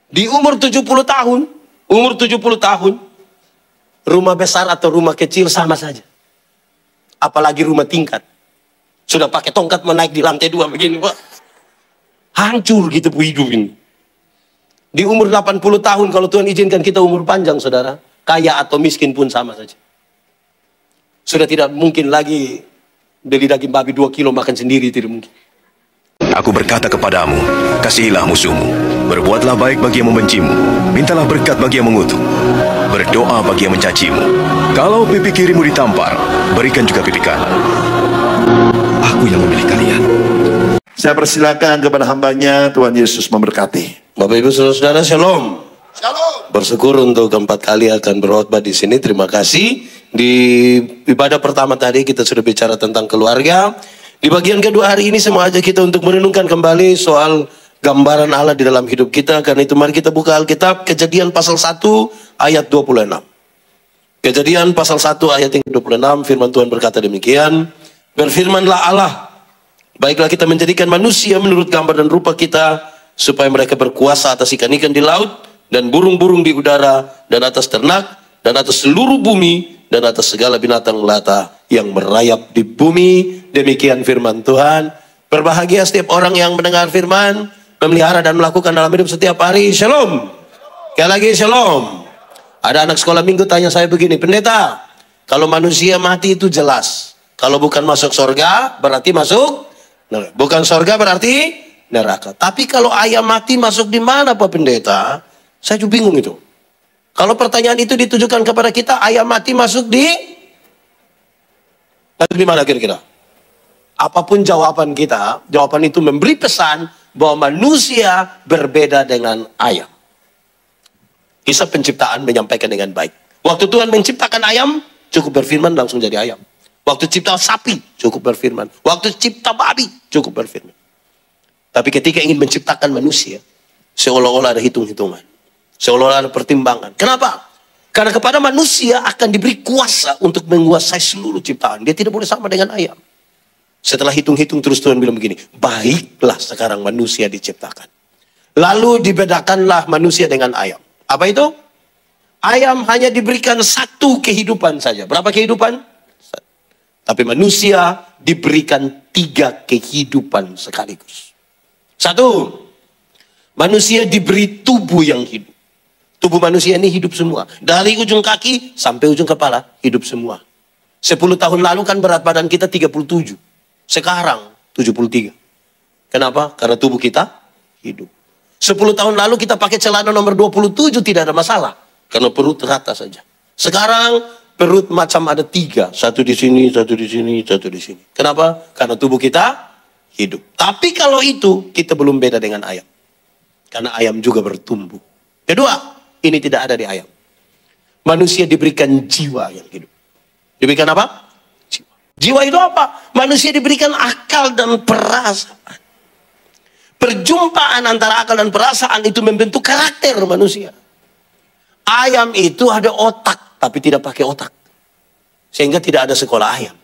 Di umur 70 tahun, rumah besar atau rumah kecil sama saja. Apalagi rumah tingkat. Sudah pakai tongkat menaik di lantai 2 begini, Pak. Hancur gitu hidup ini. Di umur 80 tahun, kalau Tuhan izinkan kita umur panjang, saudara, kaya atau miskin pun sama saja. Sudah tidak mungkin lagi beli daging babi 2 kilo makan sendiri, tidak mungkin. Aku berkata kepadamu, kasihilah musuhmu, berbuatlah baik bagi yang membencimu, mintalah berkat bagi yang mengutuk, berdoa bagi yang mencacimu. Kalau pipi kirimu ditampar, berikan juga pipi kanan. Aku yang memilih kalian. Saya persilakan kepada hambanya, Tuhan Yesus memberkati. Bapak Ibu Saudara, shalom. Shalom. Bersyukur untuk keempat kali akan berkhotbah di sini. Terima kasih. Di ibadah pertama tadi kita sudah bicara tentang keluarga. Di bagian kedua hari ini semua aja kita untuk merenungkan kembali soal gambaran Allah di dalam hidup kita. Karena itu mari kita buka Alkitab, Kejadian pasal 1 ayat 26. Kejadian pasal 1 ayat yang 26, firman Tuhan berkata demikian. Berfirmanlah Allah, baiklah kita menjadikan manusia menurut gambar dan rupa kita, supaya mereka berkuasa atas ikan-ikan di laut, dan burung-burung di udara, dan atas ternak, dan atas seluruh bumi, dan atas segala binatang melata yang merayap di bumi. Demikian firman Tuhan. Berbahagia setiap orang yang mendengar firman, memelihara dan melakukan dalam hidup setiap hari. Shalom. Sekali lagi shalom. Ada anak sekolah minggu tanya saya begini, pendeta, kalau manusia mati itu jelas, kalau bukan masuk surga berarti masuk neraka. Bukan surga berarti neraka. Tapi kalau ayam mati masuk di mana Pak Pendeta? Saya juga bingung itu. Kalau pertanyaan itu ditujukan kepada kita, ayam mati masuk di mana kira-kira? Apapun jawaban kita, jawaban itu memberi pesan bahwa manusia berbeda dengan ayam. Kisah penciptaan menyampaikan dengan baik. Waktu Tuhan menciptakan ayam, cukup berfirman langsung jadi ayam. Waktu cipta sapi, cukup berfirman. Waktu cipta babi, cukup berfirman. Tapi ketika ingin menciptakan manusia, seolah-olah ada hitung-hitungan. Seolah-olah ada pertimbangan. Kenapa? Karena kepada manusia akan diberi kuasa untuk menguasai seluruh ciptaan. Dia tidak boleh sama dengan ayam. Setelah hitung-hitung terus Tuhan bilang begini, baiklah sekarang manusia diciptakan. Lalu dibedakanlah manusia dengan ayam. Apa itu? Ayam hanya diberikan satu kehidupan saja. Berapa kehidupan? Tapi manusia diberikan 3 kehidupan sekaligus. 1, manusia diberi tubuh yang hidup. Tubuh manusia ini hidup semua. Dari ujung kaki sampai ujung kepala, hidup semua. 10 tahun lalu kan berat badan kita 37. Sekarang 73. Kenapa? Karena tubuh kita hidup. 10 tahun lalu kita pakai celana nomor 27 tidak ada masalah. Karena perut rata saja. Sekarang perut macam ada 3. Satu di sini, satu di sini, satu di sini. Kenapa? Karena tubuh kita hidup. Tapi kalau itu, kita belum beda dengan ayam. Karena ayam juga bertumbuh. Kedua, ini tidak ada di ayam. Manusia diberikan jiwa yang hidup. Diberikan apa? Jiwa. Jiwa itu apa? Manusia diberikan akal dan perasaan. Perjumpaan antara akal dan perasaan itu membentuk karakter manusia. Ayam itu ada otak, tapi tidak pakai otak. Sehingga tidak ada sekolah ayam.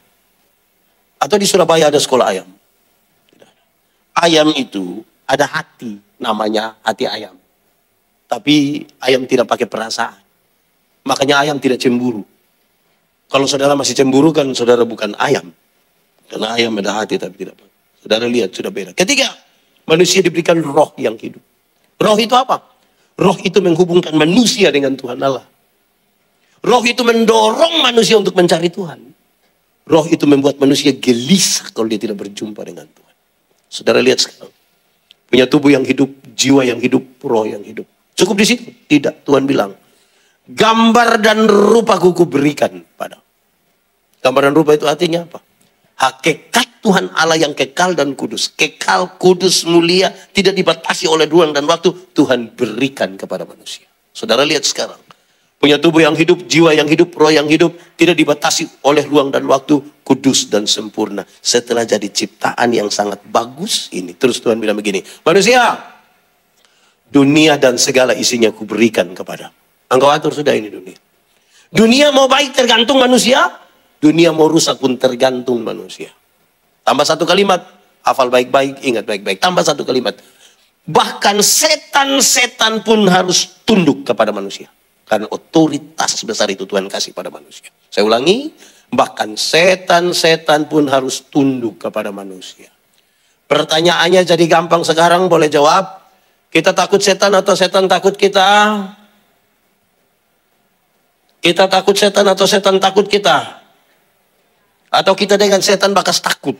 Atau di Surabaya ada sekolah ayam? Tidak ada. Ayam itu ada hati, namanya hati ayam. Tapi ayam tidak pakai perasaan. Makanya ayam tidak cemburu. Kalau saudara masih cemburu kan saudara bukan ayam. Karena ayam ada hati tapi tidak pakai. Saudara lihat sudah beda. Ketiga, manusia diberikan roh yang hidup. Roh itu apa? Roh itu menghubungkan manusia dengan Tuhan Allah. Roh itu mendorong manusia untuk mencari Tuhan. Roh itu membuat manusia gelisah kalau dia tidak berjumpa dengan Tuhan. Saudara lihat sekarang. Punya tubuh yang hidup, jiwa yang hidup, roh yang hidup. Cukup di situ? Tidak. Tuhan bilang, gambar dan rupaku kuberikan pada. Gambar dan rupa itu artinya apa? Hakikat Tuhan Allah yang kekal dan kudus. Kekal, kudus, mulia, tidak dibatasi oleh ruang dan waktu. Tuhan berikan kepada manusia. Saudara lihat sekarang. Punya tubuh yang hidup, jiwa yang hidup, roh yang hidup. Tidak dibatasi oleh ruang dan waktu. Kudus dan sempurna. Setelah jadi ciptaan yang sangat bagus ini. Terus Tuhan bilang begini. Manusia, dunia dan segala isinya kuberikan kepada. Engkau atur sudah ini dunia. Dunia mau baik tergantung manusia. Dunia mau rusak pun tergantung manusia. Tambah satu kalimat. Hafal baik-baik, ingat baik-baik. Tambah satu kalimat. Bahkan setan-setan pun harus tunduk kepada manusia. Karena otoritas besar itu Tuhan kasih pada manusia. Saya ulangi, bahkan setan-setan pun harus tunduk kepada manusia. Pertanyaannya jadi gampang sekarang, boleh jawab. Kita takut setan atau setan takut kita? Kita takut setan atau setan takut kita? Atau kita dengan setan bakas takut?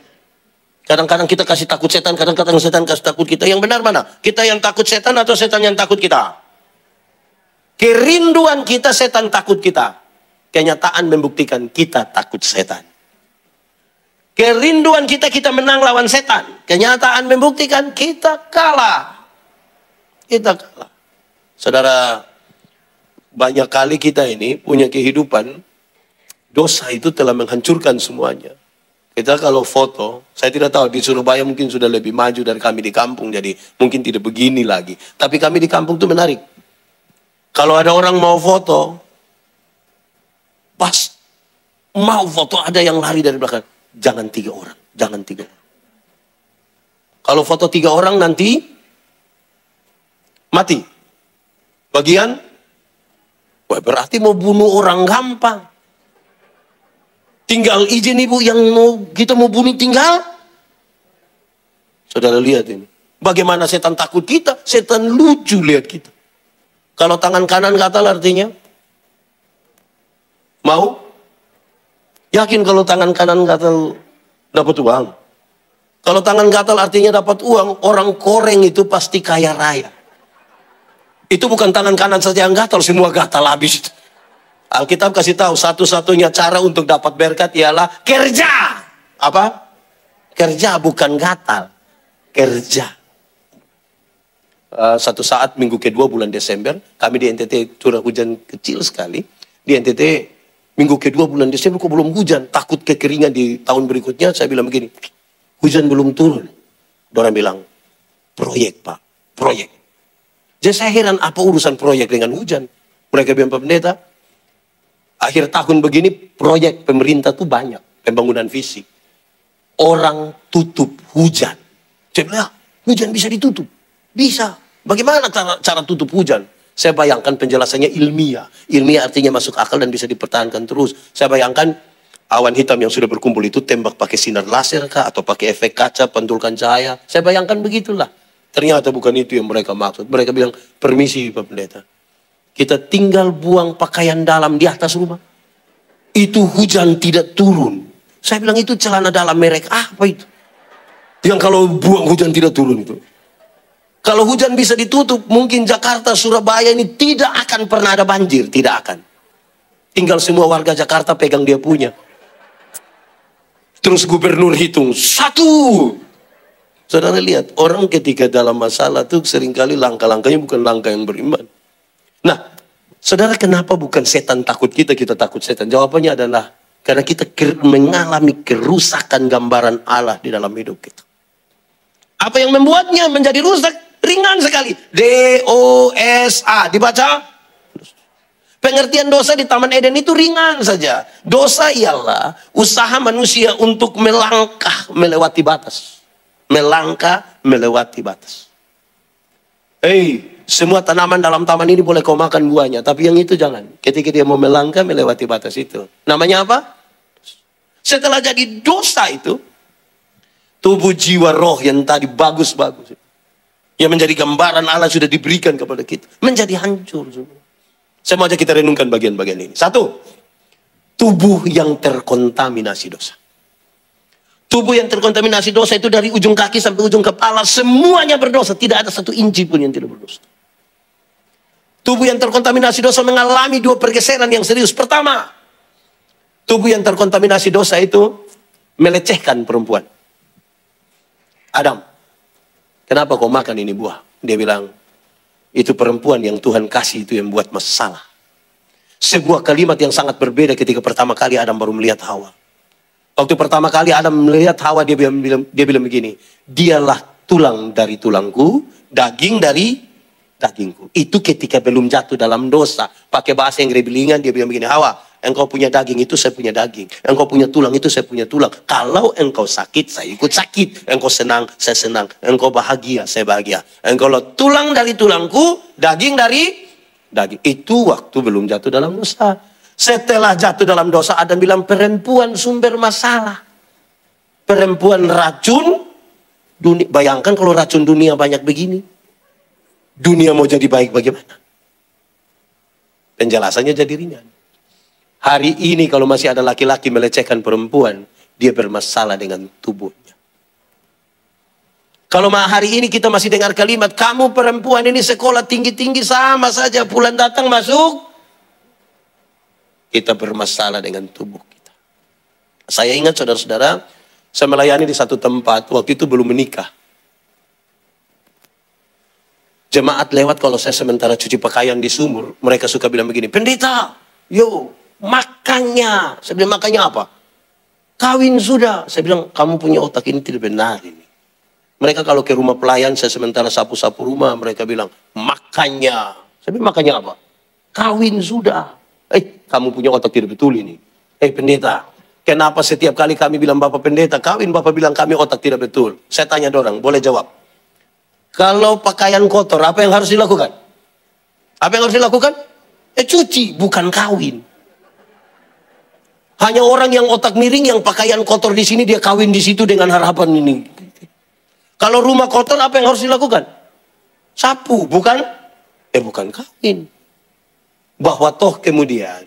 Kadang-kadang kita kasih takut setan, kadang-kadang setan kasih takut kita. Yang benar mana? Kita yang takut setan atau setan yang takut kita? Kerinduan kita setan takut kita. Kenyataan membuktikan kita takut setan. Kerinduan kita menang lawan setan. Kenyataan membuktikan kita kalah. Kita kalah. Saudara, banyak kali kita ini punya kehidupan, dosa itu telah menghancurkan semuanya. Kita kalau foto, saya tidak tahu di Surabaya mungkin sudah lebih maju dari kami di kampung, jadi mungkin tidak begini lagi. Tapi kami di kampung itu menarik. Kalau ada orang mau foto, pas mau foto ada yang lari dari belakang. Jangan 3 orang, jangan 3 orang. Kalau foto 3 orang nanti mati. Bagian, wah berarti mau bunuh orang gampang. Tinggal izin ibu yang kita mau bunuh tinggal. Saudara lihat ini. Bagaimana setan takut kita, setan lucu lihat kita. Kalau tangan kanan gatal artinya mau? Yakin kalau tangan kanan gatal dapat uang? Kalau tangan gatal artinya dapat uang, orang koreng itu pasti kaya raya. Itu bukan tangan kanan saja yang gatal, semua gatal habis. Alkitab kasih tahu satu-satunya cara untuk dapat berkat ialah kerja. Apa? Kerja bukan gatal. Kerja. Satu saat minggu kedua bulan Desember, kami di NTT curah hujan kecil sekali. Di NTT minggu kedua bulan Desember kok belum hujan, takut kekeringan di tahun berikutnya. Saya bilang begini, hujan belum turun. Orang bilang, proyek Pak, proyek. Jadi saya heran apa urusan proyek dengan hujan. Mereka bilang, Pak Pendeta, akhir tahun begini proyek pemerintah tuh banyak, pembangunan fisik. Orang tutup hujan. Saya bilang, hujan bisa ditutup. Bisa. Bagaimana cara tutup hujan? Saya bayangkan penjelasannya ilmiah. Ilmiah artinya masuk akal dan bisa dipertahankan terus. Saya bayangkan awan hitam yang sudah berkumpul itu tembak pakai sinar laser kah? Atau pakai efek kaca, pantulkan cahaya. Saya bayangkan begitulah. Ternyata bukan itu yang mereka maksud. Mereka bilang, permisi Pak Pendeta. Kita tinggal buang pakaian dalam di atas rumah. Itu hujan tidak turun. Saya bilang itu celana dalam merek apa itu? Yang kalau buang hujan tidak turun itu. Kalau hujan bisa ditutup, mungkin Jakarta, Surabaya ini tidak akan pernah ada banjir. Tidak akan. Tinggal semua warga Jakarta pegang dia punya. Terus gubernur hitung. 1. Saudara lihat, orang ketika dalam masalah itu seringkali langkah-langkahnya bukan langkah yang beriman. Nah, saudara kenapa bukan setan takut kita, kita takut setan? Jawabannya adalah karena kita mengalami kerusakan gambaran Allah di dalam hidup kita. Apa yang membuatnya menjadi rusak? Ringan sekali. D-O-S-A. Dibaca? Pengertian dosa di Taman Eden itu ringan saja. Dosa ialah usaha manusia untuk melangkah melewati batas. Melangkah melewati batas. Semua tanaman dalam taman ini boleh kau makan buahnya. Tapi yang itu jangan. Ketika dia mau melangkah melewati batas itu. Namanya apa? Setelah jadi dosa itu, tubuh jiwa roh yang tadi bagus-bagus, yang menjadi gambaran Allah sudah diberikan kepada kita, menjadi hancur. Saya mau ajak kita renungkan bagian-bagian ini. 1. Tubuh yang terkontaminasi dosa. Tubuh yang terkontaminasi dosa itu dari ujung kaki sampai ujung kepala, semuanya berdosa. Tidak ada 1 inci pun yang tidak berdosa. Tubuh yang terkontaminasi dosa mengalami 2 pergeseran yang serius. Pertama, tubuh yang terkontaminasi dosa itu melecehkan perempuan. Adam, kenapa kau makan ini buah? Dia bilang, itu perempuan yang Tuhan kasih itu yang buat masalah. Sebuah kalimat yang sangat berbeda ketika pertama kali Adam baru melihat Hawa. Waktu pertama kali Adam melihat Hawa, dia bilang begini, dialah tulang dari tulangku, daging dari dagingku. Itu ketika belum jatuh dalam dosa. Pakai bahasa yang rebelingan, dia bilang begini, Hawa, Engkau punya daging, itu saya punya daging. Engkau punya tulang, itu saya punya tulang. Kalau engkau sakit, saya ikut sakit. Engkau senang, saya senang. Engkau bahagia, saya bahagia. Engkau tulang dari tulangku, daging dari daging. Itu waktu belum jatuh dalam dosa. Setelah jatuh dalam dosa, Adam bilang perempuan sumber masalah. Perempuan racun dunia. Bayangkan kalau racun dunia banyak begini. Dunia mau jadi baik bagaimana? Penjelasannya jadi ringan. Hari ini kalau masih ada laki-laki melecehkan perempuan, dia bermasalah dengan tubuhnya. Kalau hari ini kita masih dengar kalimat, kamu perempuan ini sekolah tinggi-tinggi sama saja, bulan datang masuk, kita bermasalah dengan tubuh kita. Saya ingat saudara-saudara, saya melayani di satu tempat, waktu itu belum menikah. Jemaat lewat kalau saya sementara cuci pakaian di sumur, mereka suka bilang begini, pendeta, yo makannya. Saya bilang makannya apa? Kawin sudah. Saya bilang kamu punya otak ini tidak benar ini. Mereka kalau ke rumah pelayan, saya sementara sapu-sapu rumah, mereka bilang makannya. Saya bilang makannya apa? Kawin sudah. Kamu punya otak tidak betul ini. Pendeta, kenapa setiap kali kami bilang Bapak pendeta, kawin Bapak bilang kami otak tidak betul? Saya tanya dorang, boleh jawab? Kalau pakaian kotor, apa yang harus dilakukan? Apa yang harus dilakukan? Cuci, bukan kawin. Hanya orang yang otak miring, yang pakaian kotor di sini, dia kawin di situ dengan harapan ini. Kalau rumah kotor, apa yang harus dilakukan? Sapu, bukan? Bukan kawin. Bahwa toh kemudian,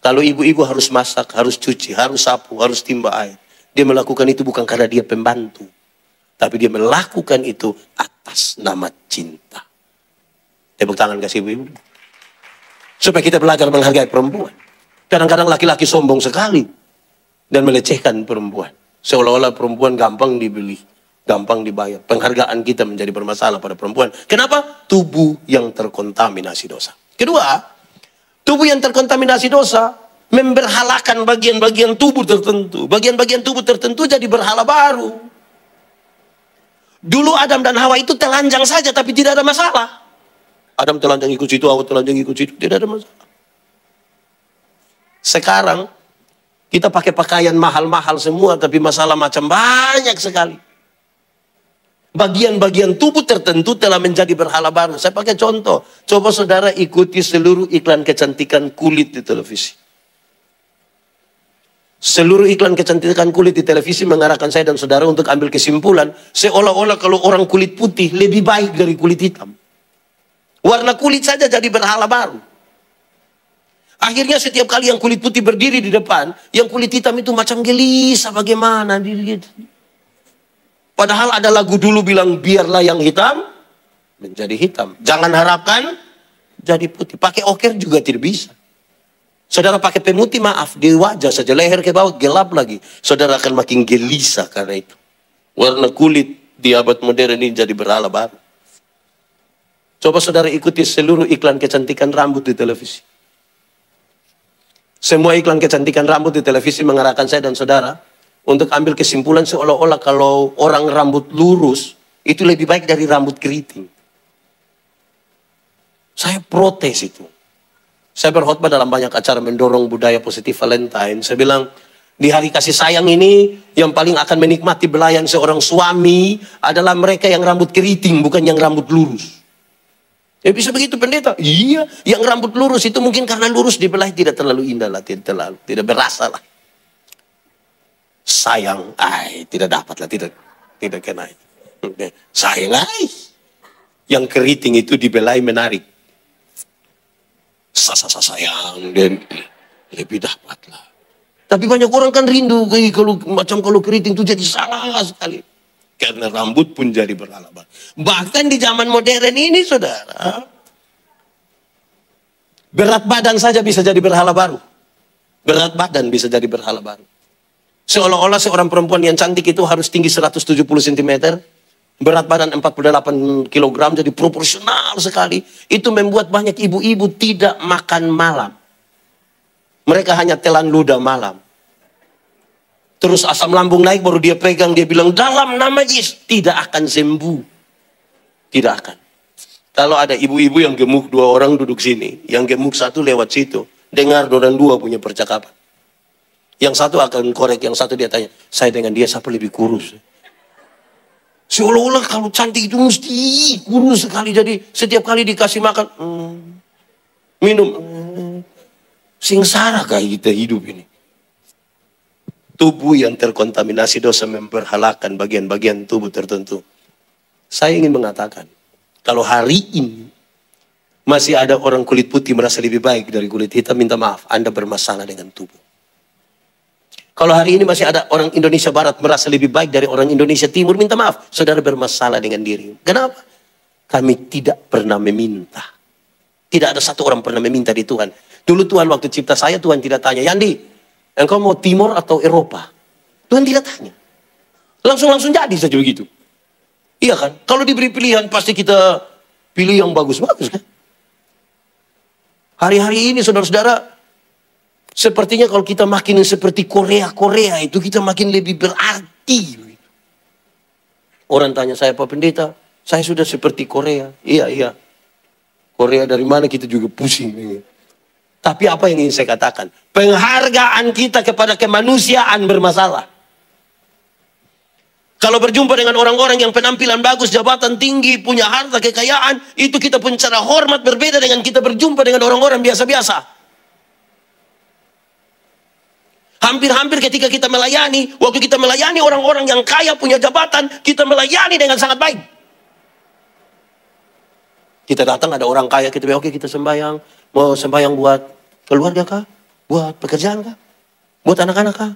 kalau ibu-ibu harus masak, harus cuci, harus sapu, harus timba air. Dia melakukan itu bukan karena dia pembantu. Tapi dia melakukan itu atas nama cinta. Tepuk tangan kasih ibu-ibu. Supaya kita belajar menghargai perempuan. Kadang-kadang laki-laki sombong sekali. Dan melecehkan perempuan. Seolah-olah perempuan gampang dibeli. Gampang dibayar. Penghargaan kita menjadi bermasalah pada perempuan. Kenapa? Tubuh yang terkontaminasi dosa. Kedua, tubuh yang terkontaminasi dosa memberhalakan bagian-bagian tubuh tertentu. Bagian-bagian tubuh tertentu jadi berhala baru. Dulu Adam dan Hawa itu telanjang saja tapi tidak ada masalah. Adam telanjang ikut situ, Hawa telanjang ikut situ, tidak ada masalah. Sekarang kita pakai pakaian mahal-mahal semua tapi masalah macam banyak sekali. Bagian-bagian tubuh tertentu telah menjadi berhala baru. Saya pakai contoh. Coba saudara ikuti seluruh iklan kecantikan kulit di televisi. Seluruh iklan kecantikan kulit di televisi mengarahkan saya dan saudara untuk ambil kesimpulan. Seolah-olah kalau orang kulit putih lebih baik dari kulit hitam. Warna kulit saja jadi berhala baru. Akhirnya setiap kali yang kulit putih berdiri di depan, yang kulit hitam itu macam gelisah bagaimana. Padahal ada lagu dulu bilang biarlah yang hitam menjadi hitam. Jangan harapkan jadi putih. Pakai oker juga tidak bisa. Saudara pakai pemutih, maaf, di wajah saja, leher ke bawah gelap lagi. Saudara akan makin gelisah karena itu. Warna kulit di abad modern ini jadi berhala baru. Coba saudara ikuti seluruh iklan kecantikan rambut di televisi. Semua iklan kecantikan rambut di televisi mengarahkan saya dan saudara untuk ambil kesimpulan seolah-olah kalau orang rambut lurus itu lebih baik dari rambut keriting. Saya protes itu. Saya berkhotbah dalam banyak acara mendorong budaya positif Valentine. Saya bilang, di hari kasih sayang ini, yang paling akan menikmati belayan seorang suami adalah mereka yang rambut keriting, bukan yang rambut lurus. Ya bisa begitu pendeta? Iya, yang rambut lurus itu mungkin karena lurus dibelai tidak terlalu indah lah, tidak berasa lah. Sayang, tidak dapat lah, tidak kena. Sayang, yang keriting itu dibelai menarik. Sayang dan lebih dapat lah. Tapi banyak orang kan rindu kalau keriting itu jadi salah sekali. Karena rambut pun jadi berhala baru. Bahkan di zaman modern ini saudara, berat badan saja bisa jadi berhala baru. Berat badan bisa jadi berhala baru. Seolah-olah seorang perempuan yang cantik itu harus tinggi 170 cm. Berat badan 48 kg jadi proporsional sekali. Itu membuat banyak ibu-ibu tidak makan malam. Mereka hanya telan ludah malam. Terus asam lambung naik baru dia pegang. Dia bilang dalam nama Yesus tidak akan sembuh. Tidak akan. Kalau ada ibu-ibu yang gemuk 2 orang duduk sini. Yang gemuk 1 lewat situ. dengar orang dua punya percakapan. Yang satu akan korek, yang satu dia tanya, saya dengan dia siapa lebih kurus? Seolah-olah kalau cantik itu mesti kurus sekali. Jadi setiap kali dikasih makan, minum, sengsara kayak kita hidup ini. Tubuh yang terkontaminasi dosa memperhalakan bagian-bagian tubuh tertentu. Saya ingin mengatakan, kalau hari ini masih ada orang kulit putih merasa lebih baik dari kulit hitam, minta maaf, Anda bermasalah dengan tubuh. Kalau hari ini masih ada orang Indonesia Barat merasa lebih baik dari orang Indonesia Timur, minta maaf, saudara bermasalah dengan diri. Kenapa? Kami tidak pernah meminta. Tidak ada satu orang pernah meminta di Tuhan. Dulu Tuhan waktu cipta saya, Tuhan tidak tanya, Yandi, engkau mau Timur atau Eropa? Tuhan tidak tanya. Langsung jadi saja begitu. Iya kan? Kalau diberi pilihan, pasti kita pilih yang bagus-bagus kan? Hari-hari ini saudara-saudara, sepertinya kalau kita makin seperti Korea itu kita makin lebih berarti. Orang tanya saya, Pak Pendeta, saya sudah seperti Korea. Iya. Korea dari mana kita juga pusing. Tapi apa yang ingin saya katakan? Penghargaan kita kepada kemanusiaan bermasalah. Kalau berjumpa dengan orang-orang yang penampilan bagus, jabatan tinggi, punya harta, kekayaan, itu kita punya cara hormat berbeda dengan kita berjumpa dengan orang-orang biasa-biasa. Hampir-hampir ketika kita melayani, waktu kita melayani orang-orang yang kaya punya jabatan, kita melayani dengan sangat baik. Kita datang ada orang kaya, kita bilang, oke kita sembahyang. Mau sembahyang buat keluarga kah? Buat pekerjaan kah? Buat anak-anak kah?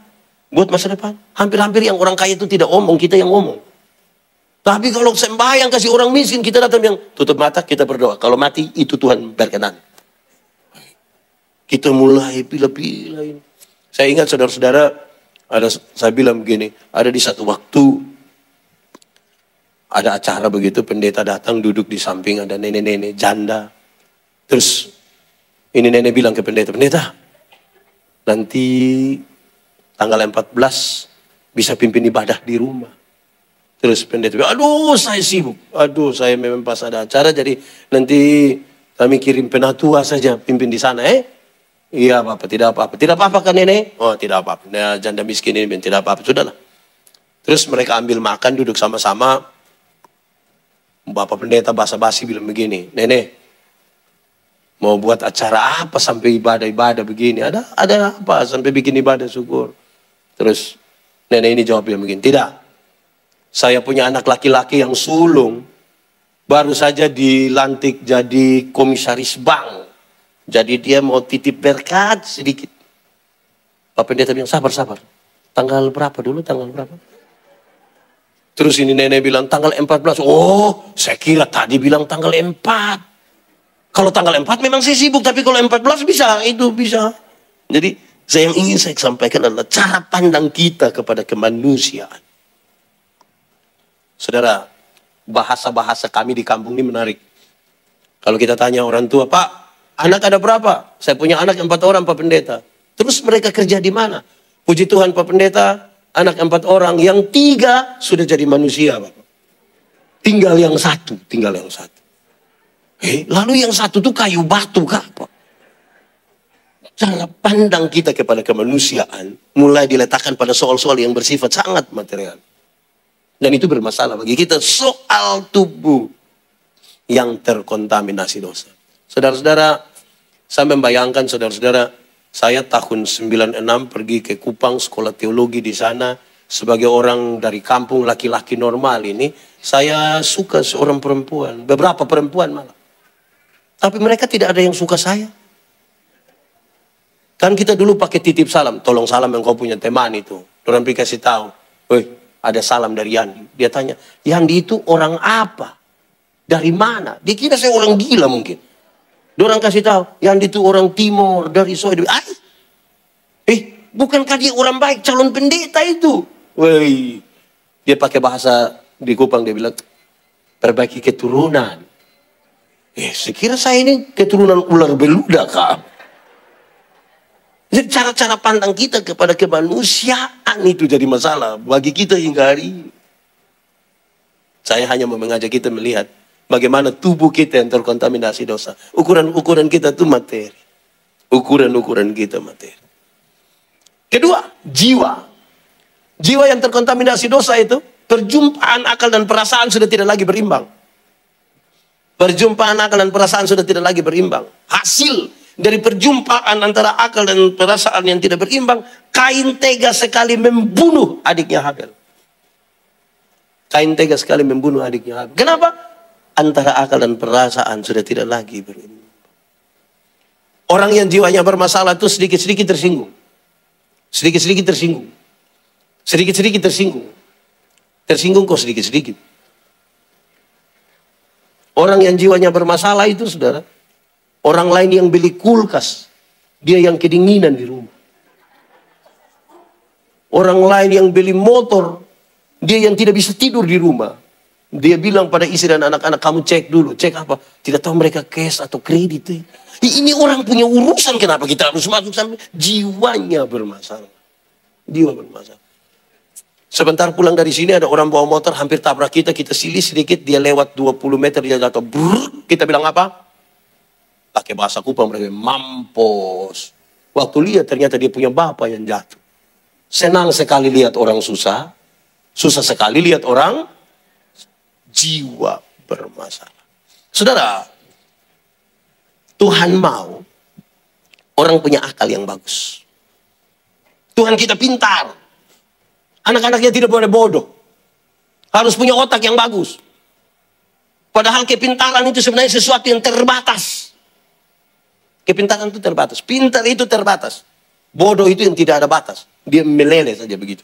Buat masa depan? Hampir-hampir yang orang kaya itu tidak omong, kita yang ngomong. Tapi kalau sembahyang kasih orang miskin, kita datang yang tutup mata, kita berdoa. Kalau mati, itu Tuhan berkenan. Kita mulai pilih-pilih ini. Saya ingat saudara-saudara, saya bilang begini, ada di satu waktu, ada acara begitu, pendeta datang duduk di samping, ada nenek-nenek janda. Terus ini nenek bilang ke pendeta, pendeta, nanti tanggal 14 bisa pimpin ibadah di rumah. Terus pendeta bilang, aduh saya sibuk, aduh saya memang pas ada acara, jadi nanti kami kirim penatua saja pimpin di sana. Iya Bapak, tidak apa-apa. Tidak apa-apa kan nenek? Oh tidak apa-apa, nah, janda miskin ini tidak apa-apa, sudahlah. Terus mereka ambil makan, duduk sama-sama. Bapak pendeta basa-basi bilang begini, nenek, mau buat acara apa sampai ibadah-ibadah begini? Ada apa sampai bikin ibadah syukur? Terus nenek ini jawab bilang begini, tidak. Saya punya anak laki-laki yang sulung, baru saja dilantik jadi komisaris bank. Jadi dia mau titip berkat sedikit. Pak pendeta bilang, sabar. Tanggal berapa dulu, tanggal berapa? Terus ini nenek bilang, tanggal 14. Oh, saya kira tadi bilang tanggal 4. Kalau tanggal 4 memang saya sibuk, tapi kalau 14 bisa, itu bisa. Jadi, yang ingin saya sampaikan adalah cara pandang kita kepada kemanusiaan. Saudara, bahasa-bahasa kami di kampung ini menarik. Kalau kita tanya orang tua, Pak, anak ada berapa? Saya punya anak 4 orang, Pak Pendeta. Terus mereka kerja di mana? Puji Tuhan, Pak Pendeta, anak 4 orang, yang 3 sudah jadi manusia, Bapak. Tinggal yang satu. Lalu yang satu tuh kayu batu, Kak, Pak. Cara pandang kita kepada kemanusiaan mulai diletakkan pada soal-soal yang bersifat sangat material. Dan itu bermasalah bagi kita, soal tubuh yang terkontaminasi dosa. Saudara-saudara, saya membayangkan saudara-saudara, saya tahun 96 pergi ke Kupang, sekolah teologi di sana. Sebagai orang dari kampung laki-laki normal ini, saya suka seorang perempuan, beberapa perempuan malah. Tapi mereka tidak ada yang suka saya. Kan kita dulu pakai titip salam, tolong salam yang kau punya teman itu. Orang kasih tahu, ada salam dari Yandi. Dia tanya, Yandi itu orang apa? Dari mana? Dia kira saya orang gila mungkin. Orang kasih tahu, Yandi itu orang Timur, dari Soe. Bukankah dia orang baik, calon pendeta itu? Dia pakai bahasa di Kupang, dia bilang, perbaiki keturunan. Sekira saya ini keturunan ular beluda, Kak. Jadi cara-cara pandang kita kepada kemanusiaan itu jadi masalah bagi kita hingga hari ini. Saya hanya mau mengajak kita melihat bagaimana tubuh kita yang terkontaminasi dosa. Ukuran-ukuran kita itu materi. ukuran-ukuran kita materi. Kedua, jiwa. Jiwa yang terkontaminasi dosa itu, perjumpaan akal dan perasaan sudah tidak lagi berimbang. Perjumpaan akal dan perasaan sudah tidak lagi berimbang. Hasil dari perjumpaan antara akal dan perasaan yang tidak berimbang, Kain tega sekali membunuh adiknya Habel. Kain tega sekali membunuh adiknya Habel. Kenapa? Antara akal dan perasaan sudah tidak lagi berimbang. Orang yang jiwanya bermasalah itu sedikit-sedikit tersinggung. Sedikit-sedikit tersinggung. Sedikit-sedikit tersinggung. Tersinggung kok sedikit-sedikit. Orang yang jiwanya bermasalah itu, saudara, orang lain yang beli kulkas, dia yang kedinginan di rumah. Orang lain yang beli motor, dia yang tidak bisa tidur di rumah. Dia bilang pada istri dan anak-anak, kamu cek dulu. Cek apa? Tidak tahu mereka cash atau kredit. Ini orang punya urusan, kenapa kita harus masuk sampai jiwanya bermasalah. Jiwa bermasalah. Sebentar pulang dari sini ada orang bawa motor hampir tabrak kita, kita silih sedikit, dia lewat 20 meter, dia jatuh. Brrr, kita bilang apa? Pakai bahasa Kupang mereka, mampus. Waktu lihat ternyata dia punya bapak yang jatuh. Senang sekali lihat orang susah, susah sekali lihat orang jiwa bermasalah. Saudara, Tuhan mau orang punya akal yang bagus. Tuhan kita pintar. Anak-anaknya tidak boleh bodoh. Harus punya otak yang bagus. Padahal kepintaran itu sebenarnya sesuatu yang terbatas. Kepintaran itu terbatas. Pintar itu terbatas. Bodoh itu yang tidak ada batas. Dia meleleh saja begitu.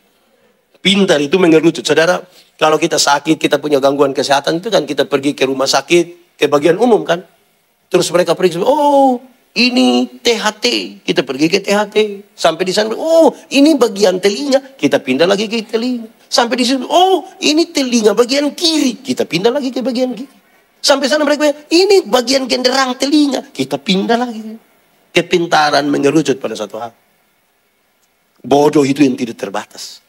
Pintar itu mengerucut. Saudara, kalau kita sakit, kita punya gangguan kesehatan itu kan kita pergi ke rumah sakit, ke bagian umum kan. Terus mereka periksa, oh ini THT, kita pergi ke THT. Sampai di sana, oh ini bagian telinga, kita pindah lagi ke telinga. Sampai di sini, oh ini telinga bagian kiri, kita pindah lagi ke bagian kiri. Sampai sana mereka bilang, ini bagian genderang telinga, kita pindah lagi. Kepintaran mengerucut pada satu hal. Bodoh itu yang tidak terbatas.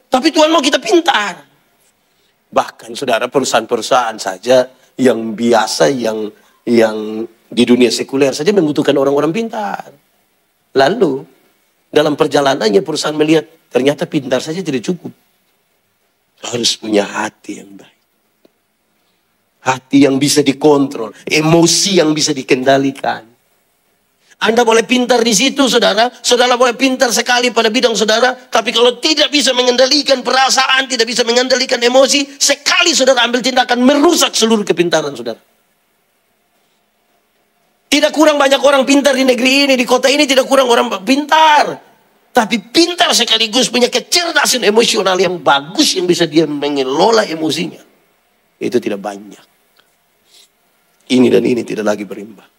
Tapi Tuhan mau kita pintar. Bahkan saudara, perusahaan-perusahaan saja yang biasa, yang di dunia sekuler saja membutuhkan orang-orang pintar. Lalu dalam perjalanannya perusahaan melihat ternyata pintar saja tidak cukup. Harus punya hati yang baik. Hati yang bisa dikontrol, emosi yang bisa dikendalikan. Anda boleh pintar di situ, saudara. Saudara boleh pintar sekali pada bidang saudara. Tapi kalau tidak bisa mengendalikan perasaan, tidak bisa mengendalikan emosi, sekali saudara ambil tindakan merusak seluruh kepintaran saudara. Tidak kurang banyak orang pintar di negeri ini, di kota ini tidak kurang orang pintar. Tapi pintar sekaligus punya kecerdasan emosional yang bagus, yang bisa dia mengelola emosinya. Itu tidak banyak. Ini dan ini tidak lagi berimbang.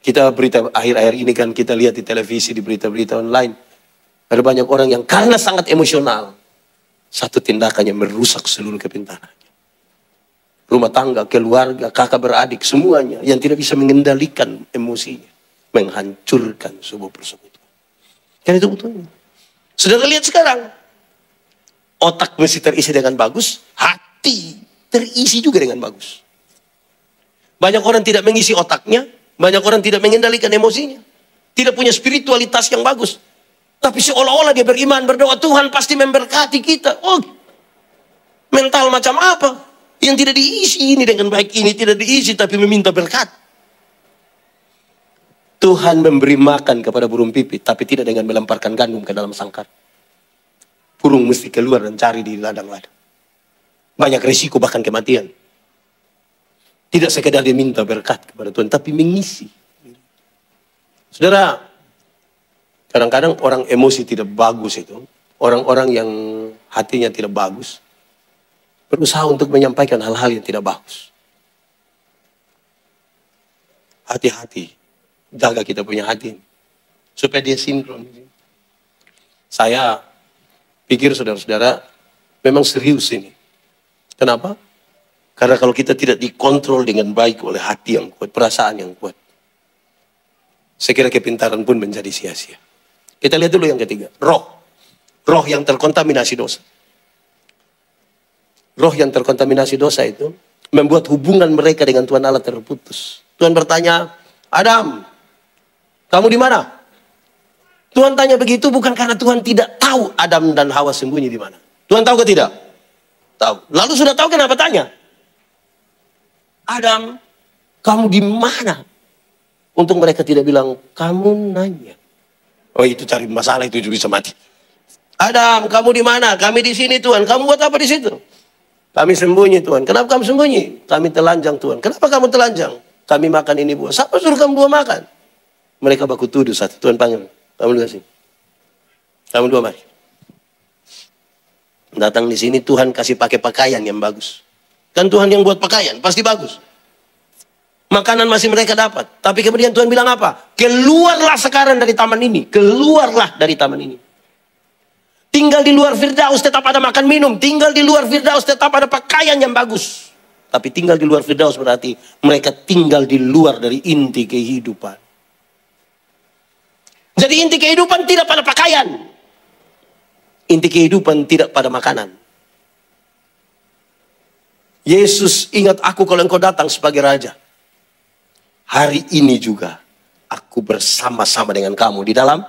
Kita berita akhir-akhir ini kan kita lihat di televisi, di berita-berita online. Ada banyak orang yang karena sangat emosional, satu tindakannya merusak seluruh kepintarannya. Rumah tangga, keluarga, kakak beradik, semuanya yang tidak bisa mengendalikan emosinya. Menghancurkan sebuah persekutuan. Kan itu betulnya. Saudara lihat sekarang. Otak mesti terisi dengan bagus. Hati terisi juga dengan bagus. Banyak orang tidak mengisi otaknya. Banyak orang tidak mengendalikan emosinya. Tidak punya spiritualitas yang bagus. Tapi seolah-olah dia beriman, berdoa, Tuhan pasti memberkati kita. Oh, mental macam apa? Yang tidak diisi ini dengan baik, ini tidak diisi tapi meminta berkat. Tuhan memberi makan kepada burung pipit, tapi tidak dengan melemparkan gandum ke dalam sangkar. Burung mesti keluar dan cari di ladang-ladang. Banyak risiko bahkan kematian. Tidak sekedar dia minta berkat kepada Tuhan, tapi mengisi. Saudara, kadang-kadang orang emosi tidak bagus itu, orang-orang yang hatinya tidak bagus, berusaha untuk menyampaikan hal-hal yang tidak bagus. Hati-hati, jaga kita punya hati, supaya dia sinkron. Saya pikir saudara-saudara, memang serius ini. Kenapa? Karena kalau kita tidak dikontrol dengan baik oleh hati yang kuat, perasaan yang kuat, saya kira kepintaran pun menjadi sia-sia. Kita lihat dulu yang ketiga, roh. Roh yang terkontaminasi dosa. Roh yang terkontaminasi dosa itu membuat hubungan mereka dengan Tuhan Allah terputus. Tuhan bertanya, Adam, Kamu di mana? Tuhan tanya begitu bukan karena Tuhan tidak tahu Adam dan Hawa sembunyi di mana. Tuhan tahu ke tidak? Tahu. Lalu sudah tahu kenapa tanya? Adam, kamu di mana? Untuk mereka tidak bilang, kamu nanya. Oh itu cari masalah, itu juga bisa mati. Adam, kamu di mana? Kami di sini Tuhan. Kamu buat apa di situ? Kami sembunyi Tuhan. Kenapa kamu sembunyi? Kami telanjang Tuhan. Kenapa kamu telanjang? Kami makan ini buah. Siapa suruh kamu dua makan? Mereka baku tuduh satu. Tuhan panggil. Kamu dua sini. Kamu dua mari. Datang di sini Tuhan kasih pakai pakaian yang bagus. Kan Tuhan yang buat pakaian, pasti bagus. Makanan masih mereka dapat. Tapi kemudian Tuhan bilang apa? Keluarlah sekarang dari taman ini. Keluarlah dari taman ini. Tinggal di luar Firdaus tetap ada makan minum. Tinggal di luar Firdaus tetap ada pakaian yang bagus. Tapi tinggal di luar Firdaus berarti mereka tinggal di luar dari inti kehidupan. Jadi inti kehidupan tidak pada pakaian. Inti kehidupan tidak pada makanan. Yesus, ingat aku kalau engkau datang sebagai raja. Hari ini juga aku bersama-sama dengan kamu di dalam.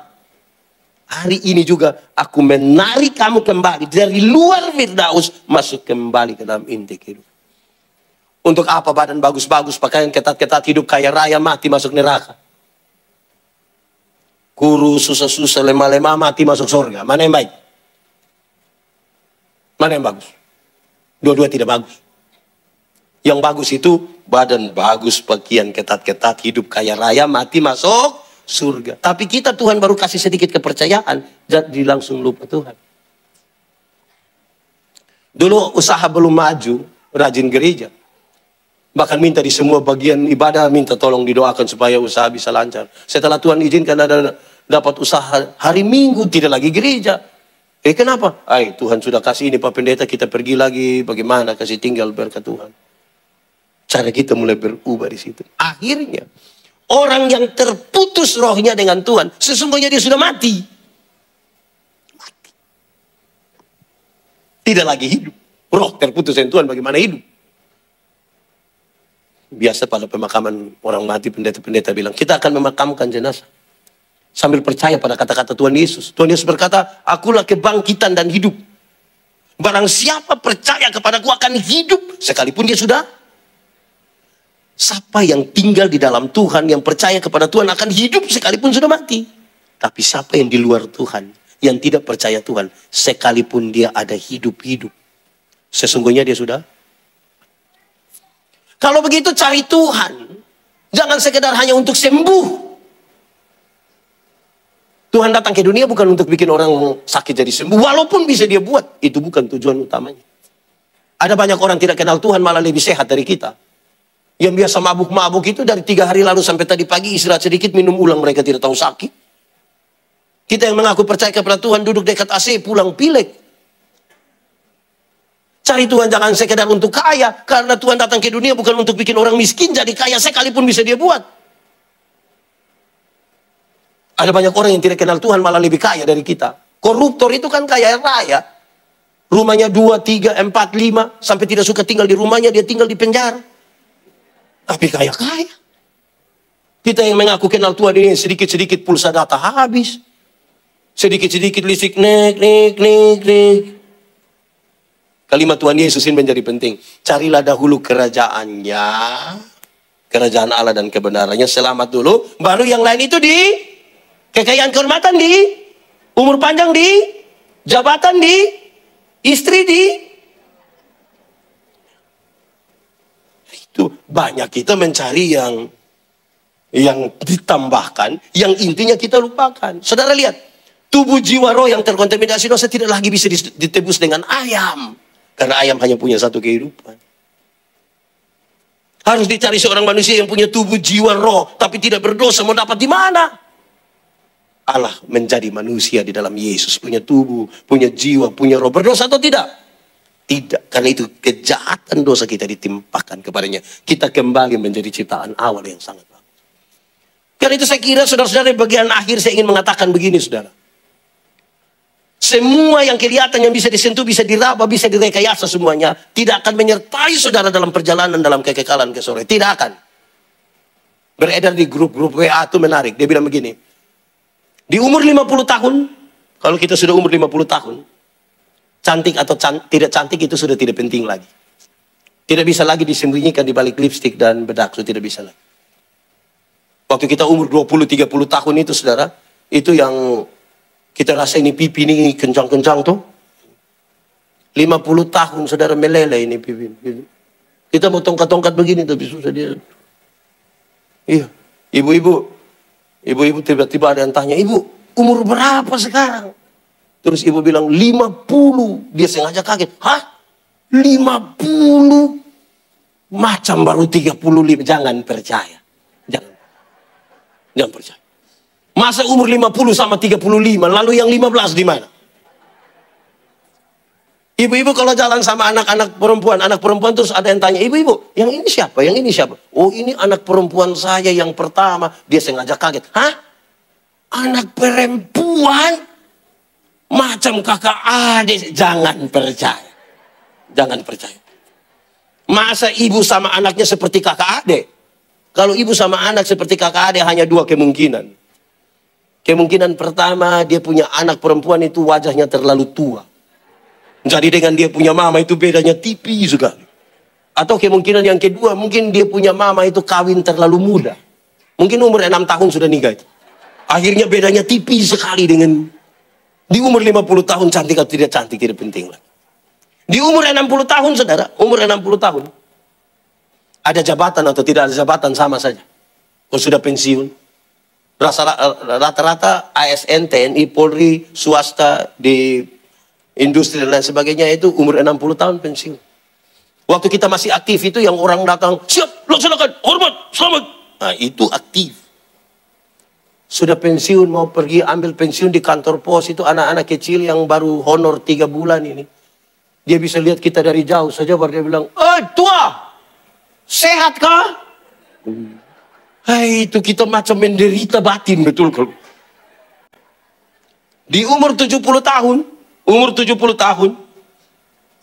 Hari ini juga aku menarik kamu kembali dari luar Firdaus masuk kembali ke dalam inti kehidupan. Untuk apa badan bagus-bagus, pakaian ketat-ketat, hidup kaya raya, mati masuk neraka. Kurus, susah-susah, lemah-lemah, mati masuk surga. Mana yang baik? Mana yang bagus? Dua-dua tidak bagus. Yang bagus itu badan bagus, pakaian ketat-ketat, hidup kaya raya, mati masuk surga. Tapi kita Tuhan baru kasih sedikit kepercayaan, jadi langsung lupa Tuhan. Dulu usaha belum maju, rajin gereja. Bahkan minta di semua bagian ibadah, minta tolong didoakan supaya usaha bisa lancar. Setelah Tuhan izinkan ada dapat usaha, hari Minggu tidak lagi gereja. Kenapa? Tuhan sudah kasih ini Pak Pendeta, kita pergi lagi, bagaimana kasih tinggal berkat Tuhan. Cara kita mulai berubah di situ. Akhirnya orang yang terputus rohnya dengan Tuhan, sesungguhnya dia sudah mati. Mati. Tidak lagi hidup. Roh terputus dengan Tuhan, bagaimana hidup? Biasa pada pemakaman orang mati, pendeta-pendeta bilang, kita akan memakamkan jenazah. Sambil percaya pada kata-kata Tuhan Yesus. Tuhan Yesus berkata, akulah kebangkitan dan hidup. Barang siapa percaya kepadaku akan hidup, sekalipun dia sudah. Siapa yang tinggal di dalam Tuhan, yang percaya kepada Tuhan akan hidup sekalipun sudah mati. Tapi siapa yang di luar Tuhan, yang tidak percaya Tuhan, sekalipun dia ada hidup-hidup, sesungguhnya dia sudah. Kalau begitu cari Tuhan. Jangan sekedar hanya untuk sembuh. Tuhan datang ke dunia bukan untuk bikin orang sakit jadi sembuh. Walaupun bisa dia buat, itu bukan tujuan utamanya. Ada banyak orang tidak kenal Tuhan malah lebih sehat dari kita. Yang biasa mabuk-mabuk itu dari 3 hari lalu sampai tadi pagi istirahat sedikit, minum ulang, mereka tidak tahu sakit. Kita yang mengaku percaya kepada Tuhan duduk dekat AC, pulang pilek. Cari Tuhan jangan sekedar untuk kaya. Karena Tuhan datang ke dunia bukan untuk bikin orang miskin jadi kaya, sekalipun bisa dia buat. Ada banyak orang yang tidak kenal Tuhan malah lebih kaya dari kita. Koruptor itu kan kaya raya. Rumahnya 2, 3, 4, 5. Sampai tidak suka tinggal di rumahnya, dia tinggal di penjara. Tapi kaya-kaya. Kita yang mengaku kenal Tuhan ini sedikit-sedikit pulsa data habis. Sedikit-sedikit listrik nek. Kalimat Tuhan Yesus ini menjadi penting. Carilah dahulu kerajaannya. Kerajaan Allah dan kebenarannya, selamat dulu. Baru yang lain itu di kekayaan, kehormatan di, umur panjang di, jabatan di, istri di. Itu banyak kita mencari yang ditambahkan, yang intinya kita lupakan. Saudara lihat, tubuh jiwa roh yang terkontaminasi dosa tidak lagi bisa ditebus dengan ayam. Karena ayam hanya punya satu kehidupan. Harus dicari seorang manusia yang punya tubuh jiwa roh, tapi tidak berdosa, mau dapat di mana? Allah menjadi manusia di dalam Yesus, punya tubuh, punya jiwa, punya roh, berdosa atau tidak? Tidak, karena itu kejahatan dosa kita ditimpakan kepadanya. Kita kembali menjadi ciptaan awal yang sangat bagus. Karena itu saya kira saudara-saudara di bagian akhir saya ingin mengatakan begini saudara. Semua yang kelihatan, yang bisa disentuh, bisa diraba, bisa direkayasa semuanya, tidak akan menyertai saudara dalam perjalanan, dalam kekekalan ke sore. Tidak akan. Beredar di grup-grup WA itu menarik. Dia bilang begini, di umur 50 tahun, kalau kita sudah umur 50 tahun, cantik atau tidak cantik itu sudah tidak penting lagi. Tidak bisa lagi disembunyikan di balik lipstik dan bedak, sudah tidak bisa lagi. Waktu kita umur 20-30 tahun itu, saudara, itu yang kita rasa ini pipi ini kencang-kencang tuh. 50 tahun, saudara, meleleh ini pipi. Kita mau tongkat-tongkat begini, tapi susah dia. Iya, ibu-ibu tiba-tiba ada yang tanya, ibu, umur berapa sekarang? Terus ibu bilang, 50. Dia sengaja kaget. Hah? 50? Macam baru 35. Jangan percaya. Jangan percaya. Masa umur 50 sama 35, lalu yang 15 di mana? Ibu-ibu kalau jalan sama anak perempuan terus ada yang tanya, ibu-ibu, yang ini siapa? Yang ini siapa? Oh, ini anak perempuan saya yang pertama. Dia sengaja kaget. Hah? Anak perempuan? Macam kakak adik. Jangan percaya. Jangan percaya. Masa ibu sama anaknya seperti kakak adik? Kalau ibu sama anak seperti kakak adik hanya dua kemungkinan. Kemungkinan pertama, dia punya anak perempuan itu wajahnya terlalu tua. Jadi dengan dia punya mama itu bedanya tipis sekali. Atau kemungkinan yang kedua, mungkin dia punya mama itu kawin terlalu muda. Mungkin umur 6 tahun sudah nikah itu. Akhirnya bedanya tipis sekali dengan di umur 50 tahun cantik atau tidak cantik tidak penting lagi. Di umur 60 tahun, saudara, umur 60 tahun. Ada jabatan atau tidak ada jabatan sama saja. Kalau sudah pensiun, rata-rata ASN, TNI, Polri, swasta, di industri dan lain sebagainya itu umur 60 tahun pensiun. Waktu kita masih aktif itu yang orang datang, siap, laksanakan, hormat, selamat. Nah, itu aktif. Sudah pensiun, mau pergi ambil pensiun di kantor pos itu anak-anak kecil yang baru honor 3 bulan ini. Dia bisa lihat kita dari jauh saja baru dia bilang, tua, sehat kah? Hai, itu kita macam menderita batin, betul kalau. Di umur 70 tahun,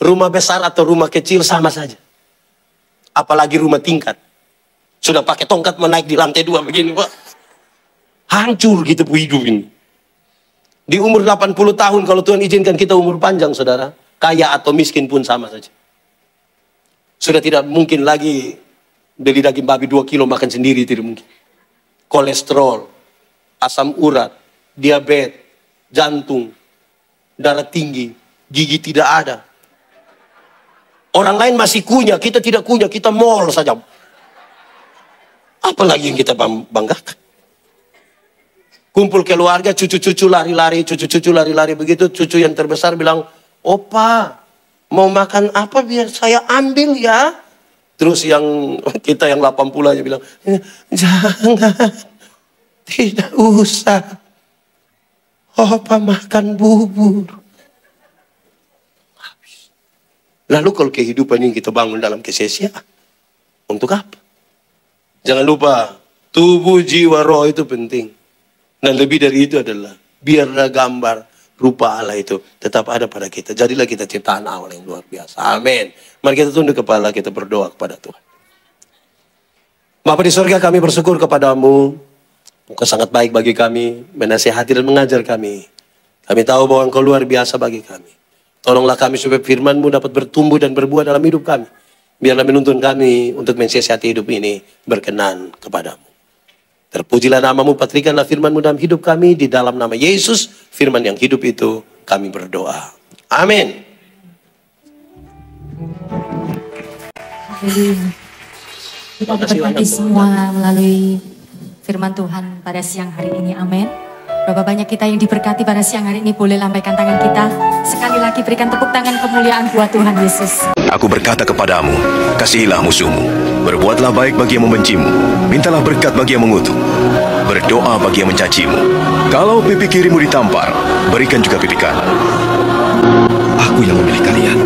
rumah besar atau rumah kecil sama saja. Apalagi rumah tingkat. Sudah pakai tongkat menaik di lantai 2 begini, Pak. Hancur gitu hidup ini. Di umur 80 tahun, kalau Tuhan izinkan kita umur panjang, saudara, kaya atau miskin pun sama saja. Sudah tidak mungkin lagi beli daging babi 2 kilo makan sendiri, tidak mungkin. Kolesterol, asam urat, diabetes, jantung, darah tinggi, gigi tidak ada. Orang lain masih kunyah, kita tidak kunyah, kita mall saja. Apalagi yang kita banggakan. Kumpul keluarga, cucu-cucu lari-lari, begitu. Cucu yang terbesar bilang, opa, mau makan apa biar saya ambil ya? Terus yang kita yang 80 aja bilang, jangan, tidak usah. Opa makan bubur. Habis. Lalu kalau kehidupan yang kita bangun dalam kesia-siaan, untuk apa? Jangan lupa, tubuh, jiwa, roh itu penting. Dan lebih dari itu adalah, biarlah gambar rupa Allah itu tetap ada pada kita. Jadilah kita ciptaan Allah yang luar biasa. Amin. Mari kita tunduk kepala, kita berdoa kepada Tuhan. Bapa di surga, kami bersyukur kepadamu. Engkau sangat baik bagi kami, menasihati dan mengajar kami. Kami tahu bahwa Engkau luar biasa bagi kami. Tolonglah kami supaya firman-Mu dapat bertumbuh dan berbuah dalam hidup kami. Biarlah menuntun kami untuk mensiasati hidup ini berkenan kepadamu. Terpujilah nama-Mu, patrikanlah firman-Mu dalam hidup kami. Di dalam nama Yesus, firman yang hidup itu kami berdoa. Amin. Kita diberkati semua melalui firman Tuhan pada siang hari ini. Amin. Berapa banyak kita yang diberkati pada siang hari ini, boleh lambaikan tangan kita. Sekali lagi berikan tepuk tangan kemuliaan buat Tuhan Yesus. Aku berkata kepadamu, kasihilah musuhmu, berbuatlah baik bagi yang membencimu, mintalah berkat bagi yang mengutuk, berdoa bagi yang mencacimu. Kalau pipi kirimu ditampar, berikan juga pipi kanan. Aku yang memilih kalian.